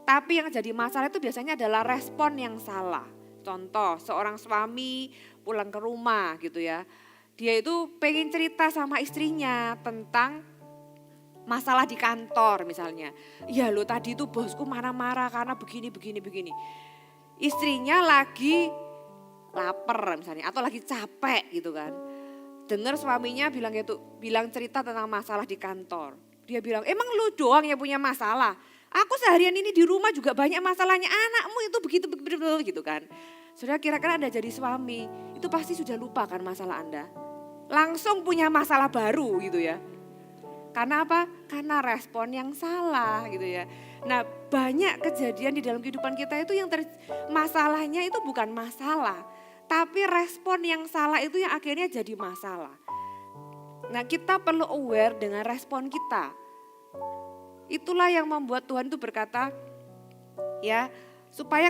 Tapi yang jadi masalah itu biasanya adalah respon yang salah. Contoh, seorang suami pulang ke rumah gitu ya. Dia itu pengen cerita sama istrinya tentang masalah di kantor misalnya. Ya lo tadi itu bosku marah-marah karena begini. Istrinya lagi lapar misalnya atau lagi capek gitu kan. Dengar suaminya bilang cerita tentang masalah di kantor. Dia bilang, emang lu doang yang punya masalah? Aku seharian ini di rumah juga banyak masalahnya, anakmu itu begitu gitu kan. Saudara, kira-kira Anda jadi suami, itu pasti sudah lupa kan masalah Anda. Langsung punya masalah baru gitu ya. Karena apa? Karena respon yang salah gitu ya. Nah banyak kejadian di dalam kehidupan kita itu yang masalahnya itu bukan masalah. Tapi respon yang salah itu yang akhirnya jadi masalah. Nah kita perlu aware dengan respon kita. Itulah yang membuat Tuhan itu berkata ya supaya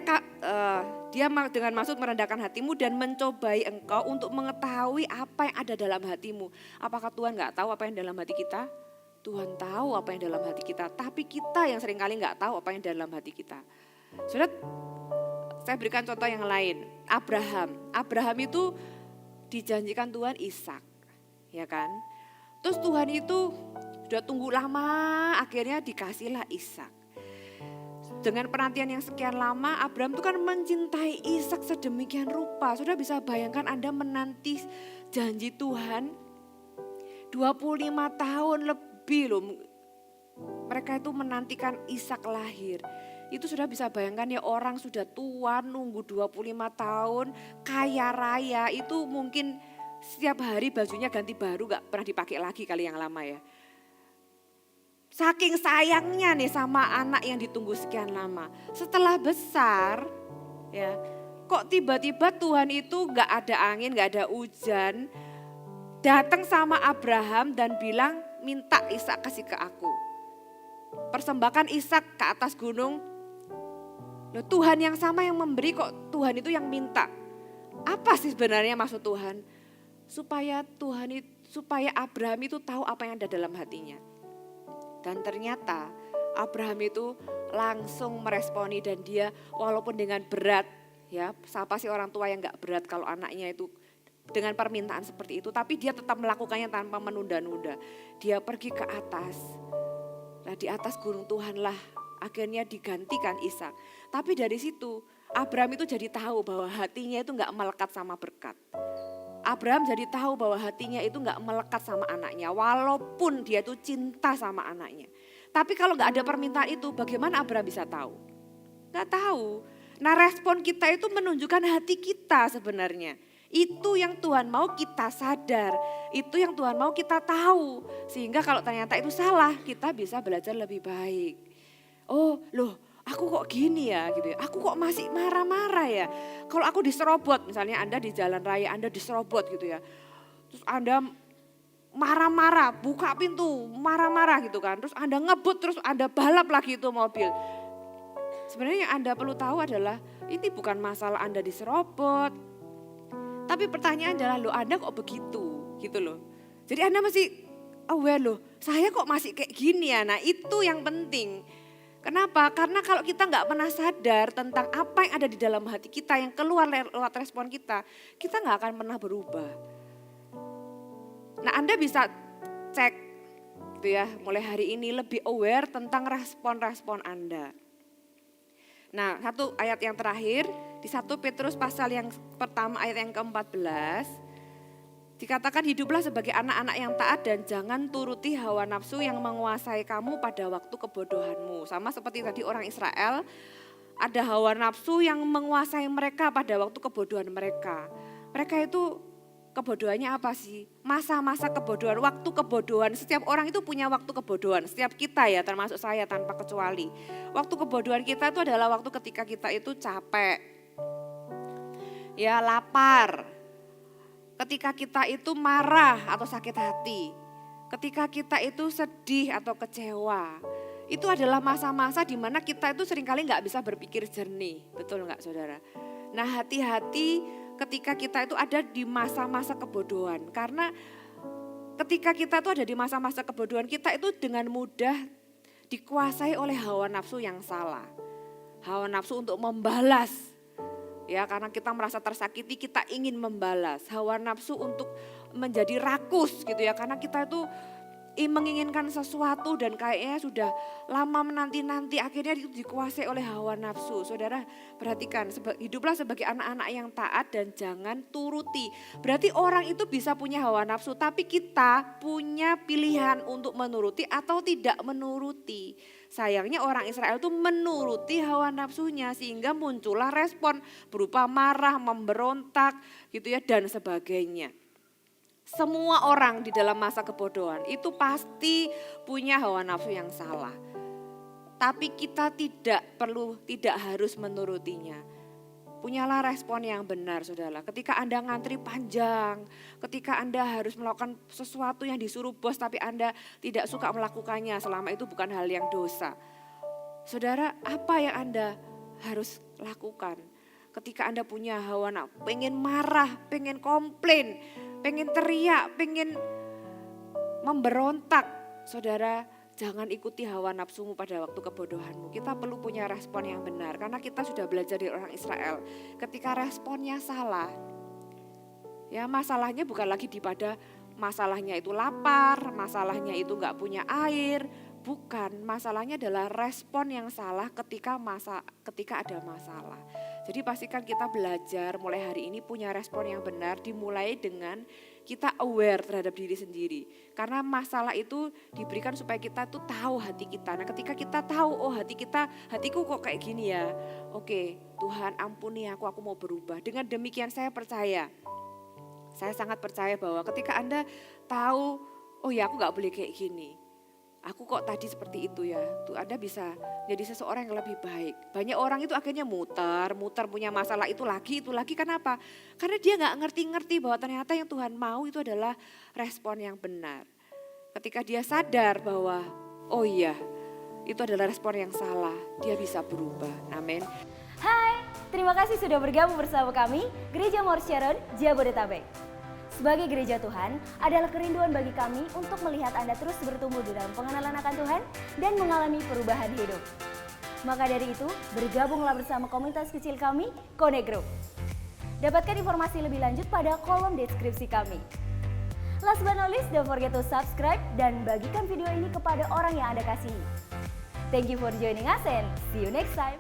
dia dengan maksud merendahkan hatimu dan mencobai engkau untuk mengetahui apa yang ada dalam hatimu. Apakah Tuhan gak tahu apa yang dalam hati kita? Tuhan tahu apa yang dalam hati kita, tapi kita yang seringkali gak tahu apa yang dalam hati kita. Saudara, saya berikan contoh yang lain. Abraham itu dijanjikan Tuhan Ishak, ya kan? Terus Tuhan itu sudah tunggu lama, akhirnya dikasihlah Ishak. Dengan penantian yang sekian lama, Abraham itu kan mencintai Ishak sedemikian rupa. Sudah bisa bayangkan Anda menanti janji Tuhan 25 tahun lebih loh. Mereka itu menantikan Ishak lahir. Itu sudah bisa bayangkan ya, orang sudah tua nunggu 25 tahun, kaya raya, itu mungkin setiap hari bajunya ganti baru, gak pernah dipakai lagi kali yang lama ya. Saking sayangnya nih sama anak yang ditunggu sekian lama. Setelah besar ya, kok tiba-tiba Tuhan itu gak ada angin, gak ada hujan, datang sama Abraham dan bilang minta Ishak kasih ke aku. Persembahkan Ishak ke atas gunung. Loh, Tuhan yang sama yang memberi kok Tuhan itu yang minta. Apa sih sebenarnya maksud Tuhan? Supaya Abraham itu tahu apa yang ada dalam hatinya. Dan ternyata Abraham itu langsung meresponi dan dia walaupun dengan berat ya, siapa sih orang tua yang gak berat kalau anaknya itu dengan permintaan seperti itu, tapi dia tetap melakukannya tanpa menunda-nunda. Dia pergi ke atas. Nah di atas gunung Tuhanlah akhirnya digantikan Ishak. Tapi dari situ Abraham itu jadi tahu bahwa hatinya itu gak melekat sama berkat. Abraham jadi tahu bahwa hatinya itu nggak melekat sama anaknya, walaupun dia itu cinta sama anaknya. Tapi kalau nggak ada permintaan itu, bagaimana Abraham bisa tahu? Nggak tahu. Nah, respon kita itu menunjukkan hati kita sebenarnya. Itu yang Tuhan mau kita sadar, itu yang Tuhan mau kita tahu. Sehingga kalau ternyata itu salah, kita bisa belajar lebih baik. Oh loh, aku kok gini ya gitu ya, aku kok masih marah-marah ya. Kalau aku diserobot, misalnya Anda di jalan raya, Anda diserobot gitu ya. Terus Anda marah-marah, buka pintu, marah-marah gitu kan. Terus Anda ngebut, terus Anda balap lagi itu mobil. Sebenarnya yang Anda perlu tahu adalah ini bukan masalah Anda diserobot. Tapi pertanyaan adalah loh Anda kok begitu gitu loh. Jadi Anda masih aware loh, saya kok masih kayak gini ya. Nah itu yang penting. Kenapa? Karena kalau kita nggak pernah sadar tentang apa yang ada di dalam hati kita yang keluar lewat respon kita nggak akan pernah berubah. Nah Anda bisa cek gitu ya, mulai hari ini lebih aware tentang respon-respon Anda. Nah, satu ayat yang terakhir di 1 Petrus pasal yang pertama ayat yang ke-14 dikatakan hiduplah sebagai anak-anak yang taat dan jangan turuti hawa nafsu yang menguasai kamu pada waktu kebodohanmu. Sama seperti tadi orang Israel, ada hawa nafsu yang menguasai mereka pada waktu kebodohan mereka. Mereka itu kebodohannya apa sih? Masa-masa kebodohan, waktu kebodohan. Setiap orang itu punya waktu kebodohan. Setiap kita ya, termasuk saya tanpa kecuali. Waktu kebodohan kita itu adalah waktu ketika kita itu capek. Ya, lapar. Ketika kita itu marah atau sakit hati. Ketika kita itu sedih atau kecewa. Itu adalah masa-masa di mana kita itu seringkali nggak bisa berpikir jernih. Betul nggak saudara? Nah hati-hati ketika kita itu ada di masa-masa kebodohan. Karena ketika kita itu ada di masa-masa kebodohan, kita itu dengan mudah dikuasai oleh hawa nafsu yang salah. Hawa nafsu untuk membalas. Ya, karena kita merasa tersakiti, kita ingin membalas. Hawa nafsu untuk menjadi rakus gitu ya, karena kita itu menginginkan sesuatu dan kayaknya sudah lama menanti-nanti, akhirnya itu dikuasai oleh hawa nafsu. Saudara perhatikan, hiduplah sebagai anak-anak yang taat dan jangan turuti. Berarti orang itu bisa punya hawa nafsu, tapi kita punya pilihan untuk menuruti atau tidak menuruti. Sayangnya orang Israel itu menuruti hawa nafsunya sehingga muncullah respon berupa marah, memberontak gitu ya dan sebagainya. Semua orang di dalam masa kebodohan itu pasti punya hawa nafsu yang salah. Tapi kita tidak harus menurutinya. Punyalah respon yang benar saudara. Ketika Anda ngantri panjang, ketika Anda harus melakukan sesuatu yang disuruh bos tapi Anda tidak suka melakukannya, selama itu bukan hal yang dosa. Saudara, apa yang Anda harus lakukan? Ketika Anda punya hawa nafsu, pengen marah, pengen komplain, pengen teriak, pengen memberontak. Saudara, jangan ikuti hawa nafsumu pada waktu kebodohanmu. Kita perlu punya respon yang benar. Karena kita sudah belajar dari orang Israel. Ketika responnya salah, ya masalahnya bukan lagi pada masalahnya itu lapar, masalahnya itu gak punya air. Bukan, masalahnya adalah respon yang salah ketika ada masalah. Jadi pastikan kita belajar mulai hari ini punya respon yang benar, dimulai dengan kita aware terhadap diri sendiri. Karena masalah itu diberikan supaya kita tuh tahu hati kita. Nah ketika kita tahu, oh hatiku kok kayak gini ya. Oke, Tuhan ampuni aku mau berubah. Dengan demikian saya sangat percaya bahwa ketika Anda tahu, oh ya aku gak boleh kayak gini. Aku kok tadi seperti itu ya, tuh Anda bisa jadi seseorang yang lebih baik. Banyak orang itu akhirnya muter punya masalah itu lagi. Kenapa? Karena dia gak ngerti bahwa ternyata yang Tuhan mau itu adalah respon yang benar. Ketika dia sadar bahwa oh iya itu adalah respon yang salah, dia bisa berubah. Amin. Hai, terima kasih sudah bergabung bersama kami, Gereja Mawar Sharon, Jabodetabek. Sebagai gereja Tuhan, adalah kerinduan bagi kami untuk melihat Anda terus bertumbuh di dalam pengenalan akan Tuhan dan mengalami perubahan hidup. Maka dari itu, bergabunglah bersama komunitas kecil kami, Connect Group. Dapatkan informasi lebih lanjut pada kolom deskripsi kami. Last but not least, don't forget to subscribe dan bagikan video ini kepada orang yang Anda kasihi. Thank you for joining us and see you next time.